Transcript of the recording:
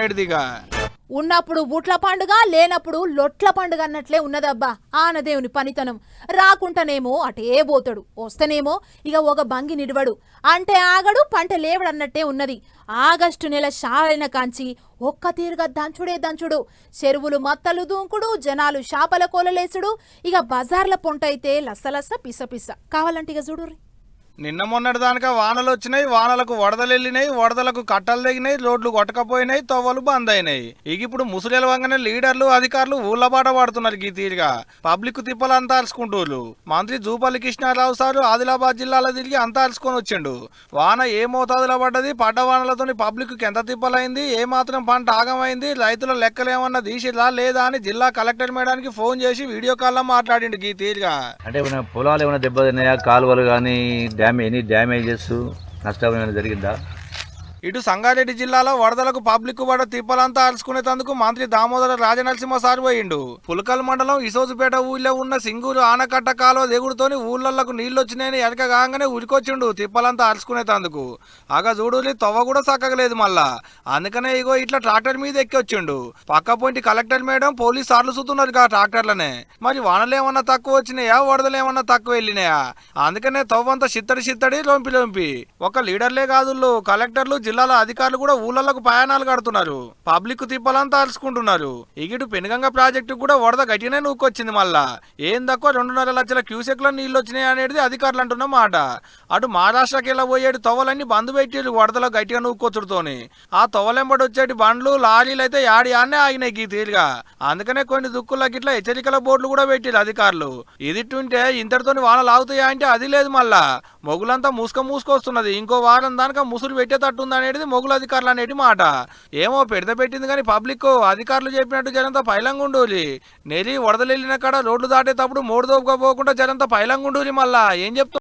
నెడిదిగా ఉన్నప్పుడు బుట్ల పండుగ లేనప్పుడు లొట్ల పండుగ అన్నట్లే ఉన్నదబ్బా ఆనదేవుని పనితనం. రాకుంటనేమో అటే పోతాడు, వస్తేనేమో ఇక ఒక భంగి నిడవడు, అంటే ఆగడు పంట లేవడన్నట్టే ఉన్నది. ఆగస్టు నెల షారైన కాంచి ఒక్క తీరుగా దంచుడే దంచుడు, చెరువులు మత్తలు దూంకుడు, జనాలు శాపల కోలలేసుడు, ఇక బజార్ల పొంటైతే లస్సలస్స పిస పిస. కావాలంటే ఇక చూడుర్రి. నిన్న మొన్నటి దానిక వానలు వచ్చినాయి, వానలకు వరదలు వెళ్ళినాయి, వరదలకు కట్టలు తెగినాయి, రోడ్లు కొట్టకపోయినాయి, తవ్వలు బంద్ అయినాయి. ఇక ఇప్పుడు ముసులేలు వంగనే లీడర్లు అధికారులు ఊళ్ళ బాట పడుతున్నారు. ఈ తీరుగా పబ్లిక్ తిప్పలు అంతా అరుచుకుంటూరు. మంత్రి జూపల్లి కృష్ణారావు సారు ఆదిలాబాద్ జిల్లాలో తిరిగి అంతా అరుచుకొని వచ్చిండు. వాన ఏ మోతాదులో పడ్డది, పడ్డ వానలతోని పబ్లిక్ ఎంత తిప్పలైంది, ఏ మాత్రం పంట ఆగమైంది, రైతుల లెక్కలేమన్నా తీసిరా లేదా అని జిల్లా కలెక్టర్ మేడానికి ఫోన్ చేసి వీడియో కాల్లో మాట్లాడిండు. ఈ తీరుగా అంటే పొలాలు ఏమైనా దెబ్బతిన్నాయా, కాలువలు కానీ ఎనీ డ్యామేజెస్ నష్టం ఏమైనా జరిగిందా? ఇటు సంగారెడ్డి జిల్లాలో వరదలకు పబ్లిక్ పడ తిప్పలంతా అరుచుకునేందుకు మంత్రి దామోదర రాజనరసింహ సార్ పోయిండు. పులకల్ మండలం ఇసోజుపేట ఊళ్ళో ఉన్న సింగూరు ఆనకట్ట కాలువ దిగుడుతోని ఊళ్ళకు నీళ్లు వచ్చినాయని ఎనక కాగానే ఉరికొచ్చిండు తిప్పలంతా అరుచుకునేందుకు. ఆగా చూడులి తవ్వ కూడా చక్కగలేదు మళ్ళా, అందుకనే ఇగో ఇట్లా ట్రాక్టర్ మీద ఎక్కి వచ్చిండు. పక్క పోయింటి కలెక్టర్ మేడం పోలీసు సార్లు చూస్తున్నారు కా ట్రాక్టర్లనే. మరి వానలు ఏమన్నా తక్కువ వచ్చినాయా, వరదలు ఏమన్నా తక్కువ వెళ్ళినాయా? అందుకనే తవ్వంతా చిత్తడి లొంపి ఒక లీడర్లే కాదు, కలెక్టర్లు జిల్లాల అధికారులు కూడా ఊళ్ళకు ప్రయాణాలు కడుతున్నారు. పబ్లిక్ తిప్పలంతా అరుచుకుంటున్నారు. ఇగిటు పెనుగంగ ప్రాజెక్టు కూడా వరద గట్టినే నూకొచ్చింది. మళ్ళా ఏం తక్కువ 2.5 లక్షల క్యూసెక్ల నీళ్లు వచ్చినాయి అనేది అధికారులు అంటున్న మాట. అటు మహారాష్ట్రకి వెళ్ళ పోయేటి తొవ్వలన్నీ బంద్ పెట్టిరు వరదలో గట్టిగా నూకొచ్చుడుతోని. ఆ తొవ్వలెంబడి వచ్చేటి బండ్లు లారీలు అయితే ఆనే ఆగినాయి ఈ తీరుగా. అందుకనే కొన్ని దుక్కులకి ఇట్లా హెచ్చరికల బోర్డులు కూడా పెట్టిరు అధికారులు. ఇదిట్టుంటే ఇంతటితోని వానలు ఆగుతాయా అంటే అది లేదు. మళ్ళా మొగులంతా మూసుకొస్తున్నది. ఇంకో వారం దానిక ముసురు పెట్టేటట్టుంది అనేది మొగుల అధికారులు అనేటి మాట. ఏమో పెట్టింది కానీ పబ్లిక్ అధికారులు చెప్పినట్టు జనంతా పైలంగుండూరి. నెరి వరదలు వెళ్ళిన కాడ రోడ్లు దాటేటప్పుడు మోడు దోపుగా పోకుండా జనంతా పైలంగుండూరి. మళ్ళా ఏం చెప్తున్నారు?